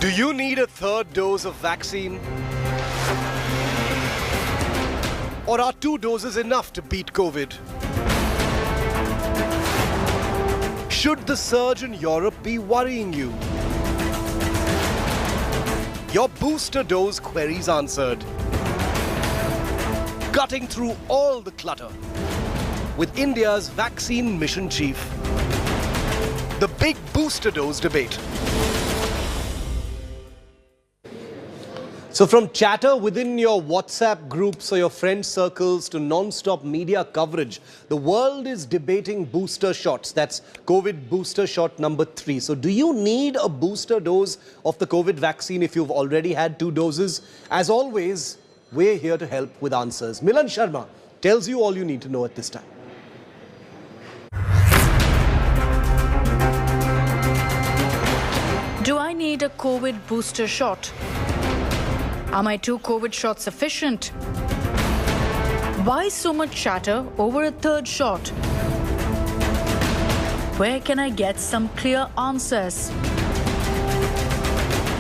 Do you need a third dose of vaccine? Or are 2 doses enough to beat COVID? Should the surge in Europe be worrying you? Your booster dose queries answered. Cutting through all the clutter with India's vaccine mission chief. The big booster dose debate. So from chatter within your WhatsApp groups or your friend circles to non-stop media coverage, the world is debating booster shots. That's COVID booster shot number 3. So do you need a booster dose of the COVID vaccine if you've already had 2 doses? As always, we're here to help with answers. Milan Sharma tells you all you need to know at this time. Do I need a COVID booster shot? Are my 2 COVID shots sufficient? Why so much chatter over a 3rd shot? Where can I get some clear answers?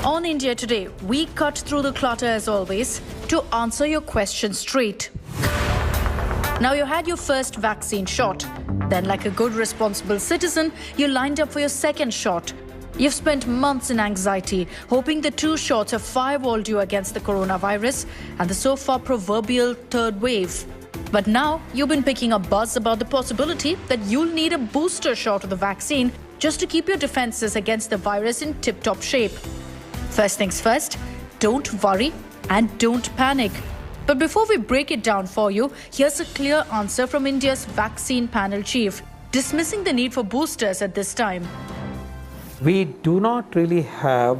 On India Today, we cut through the clutter as always to answer your questions straight. Now you had your first vaccine shot. Then, like a good responsible citizen, you lined up for your 2nd shot. You've spent months in anxiety, hoping the 2 shots have firewalled you against the coronavirus and the so far proverbial 3rd wave. But now you've been picking up buzz about the possibility that you'll need a booster shot of the vaccine just to keep your defenses against the virus in tip-top shape. First things first, don't worry and don't panic. But before we break it down for you, here's a clear answer from India's vaccine panel chief, dismissing the need for boosters at this time. We do not really have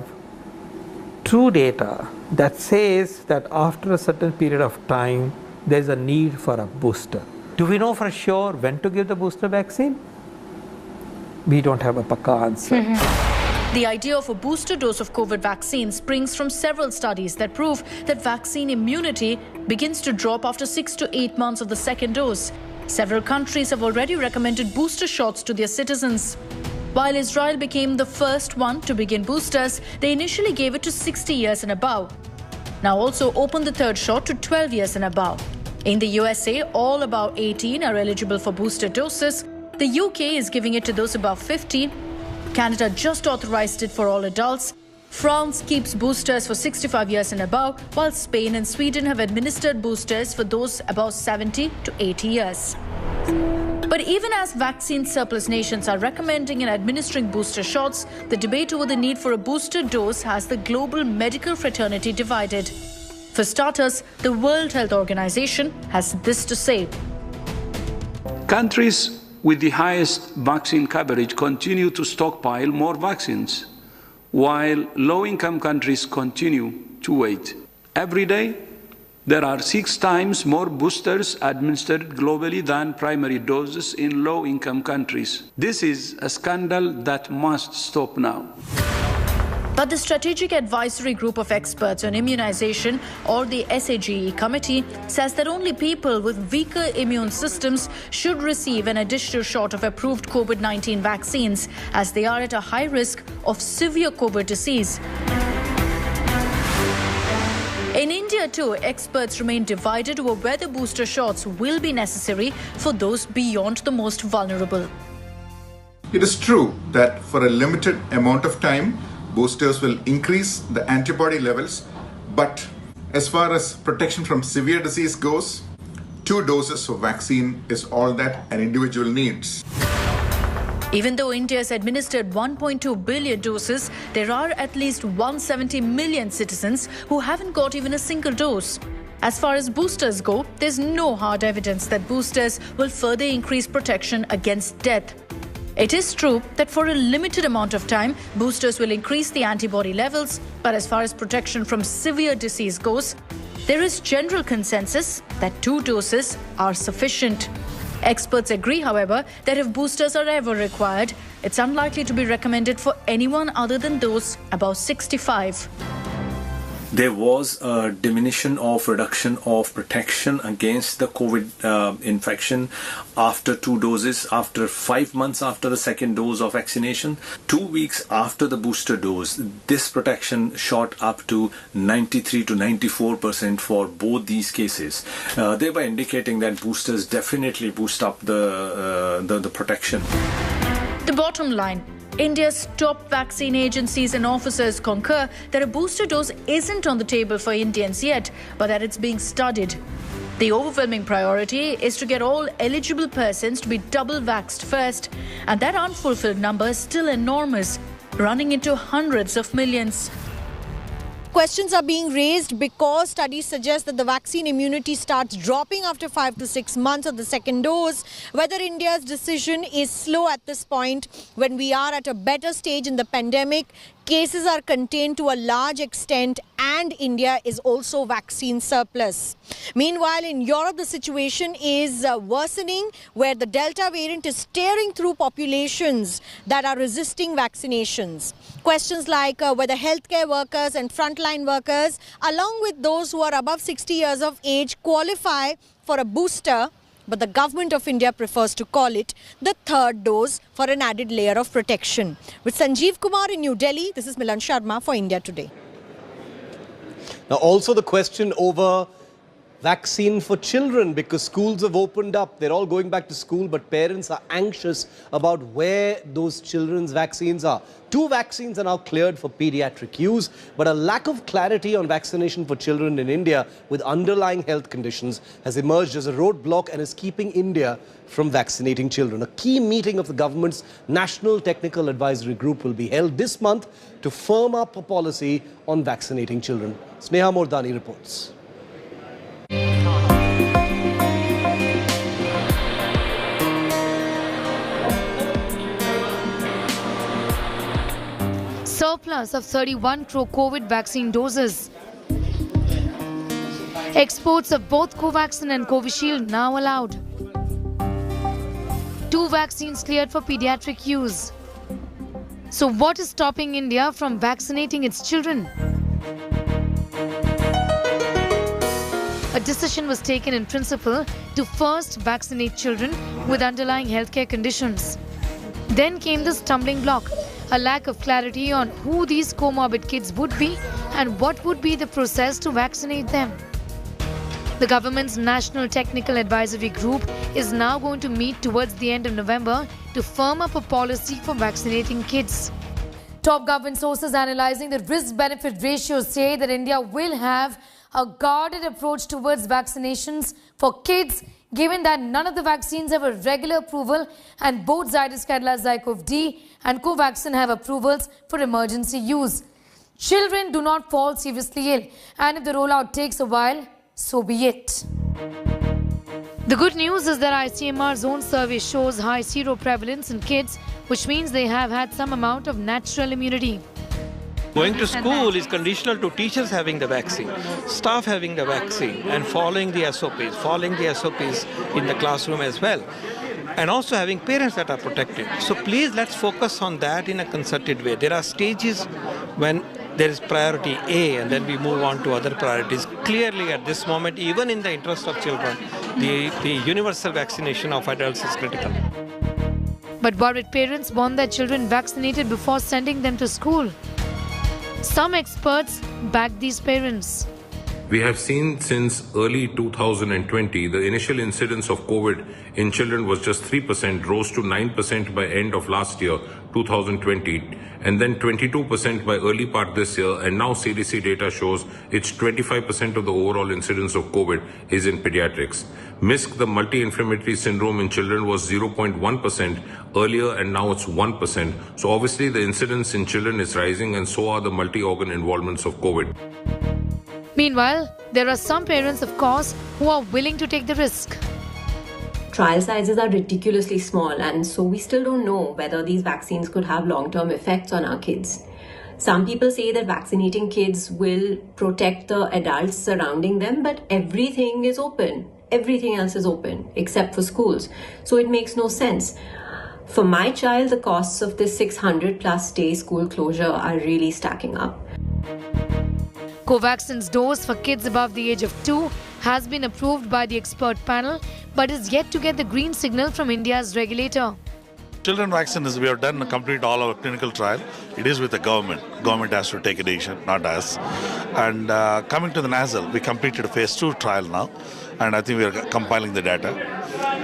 true data that says that after a certain period of time, there's a need for a booster. Do we know for sure when to give the booster vaccine? We don't have a pakka answer. The idea of a booster dose of COVID vaccine springs from several studies that prove that vaccine immunity begins to drop after 6 to 8 months of the 2nd dose. Several countries have already recommended booster shots to their citizens. While Israel became the first one to begin boosters, they initially gave it to 60 years and above. Now also opened the 3rd shot to 12 years and above. In the USA, all above 18 are eligible for booster doses. The UK is giving it to those above 50. Canada just authorized it for all adults. France keeps boosters for 65 years and above, while Spain and Sweden have administered boosters for those above 70 to 80 years. But even as vaccine surplus nations are recommending and administering booster shots, the debate over the need for a booster dose has the global medical fraternity divided. For starters, the World Health Organization has this to say. Countries with the highest vaccine coverage continue to stockpile more vaccines, while low-income countries continue to wait. Every day, there are 6 times more boosters administered globally than primary doses in low-income countries. This is a scandal that must stop now. But the Strategic Advisory Group of Experts on Immunization, or the SAGE committee, says that only people with weaker immune systems should receive an additional shot of approved COVID-19 vaccines, as they are at a high risk of severe COVID disease. In India too, experts remain divided over whether booster shots will be necessary for those beyond the most vulnerable. It is true that for a limited amount of time, boosters will increase the antibody levels, but as far as protection from severe disease goes, 2 doses of vaccine is all that an individual needs. Even though India has administered 1.2 billion doses, there are at least 170 million citizens who haven't got even a single dose. As far as boosters go, there's no hard evidence that boosters will further increase protection against death. It is true that for a limited amount of time, boosters will increase the antibody levels, but as far as protection from severe disease goes, there is general consensus that 2 doses are sufficient. Experts agree, however, that if boosters are ever required, it's unlikely to be recommended for anyone other than those above 65. There was a diminution of reduction of protection against the COVID infection after 2 doses, after 5 months after the second dose of vaccination. 2 weeks after the booster dose, this protection shot up to 93 to 94% for both these cases, thereby indicating that boosters definitely boost up the protection. The bottom line, India's top vaccine agencies and officers concur that a booster dose isn't on the table for Indians yet, but that it's being studied. The overwhelming priority is to get all eligible persons to be double vaxxed first, and that unfulfilled number is still enormous, running into hundreds of millions. Questions are being raised because studies suggest that the vaccine immunity starts dropping after 5 to 6 months of the second dose. Whether India's decision is slow at this point, when we are at a better stage in the pandemic, cases are contained to a large extent, and India is also vaccine surplus. Meanwhile, in Europe, the situation is worsening, where the Delta variant is tearing through populations that are resisting vaccinations. Questions like whether healthcare workers and frontline workers, along with those who are above 60 years of age, qualify for a booster, but the government of India prefers to call it the third dose for an added layer of protection. With Sanjeev Kumar in New Delhi, this is Milan Sharma for India Today. Now, also the question over vaccine for children, because schools have opened up. They're all going back to school, but parents are anxious about where those children's vaccines are. 2 vaccines are now cleared for pediatric use, but a lack of clarity on vaccination for children in India with underlying health conditions has emerged as a roadblock and is keeping India from vaccinating children. A key meeting of the government's National Technical Advisory Group will be held this month to firm up a policy on vaccinating children. Sneha Mordani reports. Surplus of 31 crore COVID vaccine doses. Exports of both Covaxin and Covishield now allowed. 2 vaccines cleared for pediatric use. So what is stopping India from vaccinating its children? A decision was taken in principle to first vaccinate children with underlying healthcare conditions. Then came the stumbling block, a lack of clarity on who these comorbid kids would be and what would be the process to vaccinate them. The government's National Technical Advisory Group is now going to meet towards the end of November to firm up a policy for vaccinating kids. Top government sources analyzing the risk-benefit ratio say that India will have a guarded approach towards vaccinations for kids, given that none of the vaccines have a regular approval and both Zydus Cadila Zycov-D and Covaxin have approvals for emergency use. Children do not fall seriously ill, and if the rollout takes a while, so be it. The good news is that ICMR's own survey shows high seroprevalence in kids, which means they have had some amount of natural immunity. Going to school is conditional to teachers having the vaccine, staff having the vaccine, and following the SOPs in the classroom as well. And also having parents that are protected. So please, let's focus on that in a concerted way. There are stages when there is priority A and then we move on to other priorities. Clearly at this moment, even in the interest of children, the universal vaccination of adults is critical. But worried parents want their children vaccinated before sending them to school. Some experts back these parents. We have seen since early 2020, the initial incidence of COVID in children was just 3%, rose to 9% by end of last year, 2020, and then 22% by early part this year, and now CDC data shows it's 25% of the overall incidence of COVID is in pediatrics. MISC, the multi-inflammatory syndrome in children, was 0.1% earlier, and now it's 1%. So obviously the incidence in children is rising, and so are the multi-organ involvements of COVID. Meanwhile, there are some parents, of course, who are willing to take the risk. Trial sizes are ridiculously small, and so we still don't know whether these vaccines could have long-term effects on our kids. Some people say that vaccinating kids will protect the adults surrounding them, but everything is open. Everything else is open except for schools. So it makes no sense. For my child, the costs of this 600+ day school closure are really stacking up. Covaxin's dose for kids above the age of 2 has been approved by the expert panel, but is yet to get the green signal from India's regulator. Children vaccine we have done complete all our clinical trial. It is with the government. Government has to take a decision, not us. And coming to the nasal, we completed a phase 2 trial now, and I think we are compiling the data,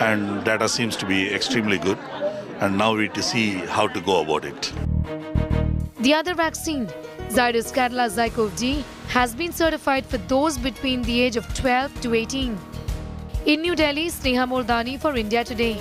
and data seems to be extremely good. And now we need to see how to go about it. The other vaccine, Zydus Cadila Zycov-D, has been certified for those between the age of 12 to 18. In New Delhi, Sneha Moldani for India Today.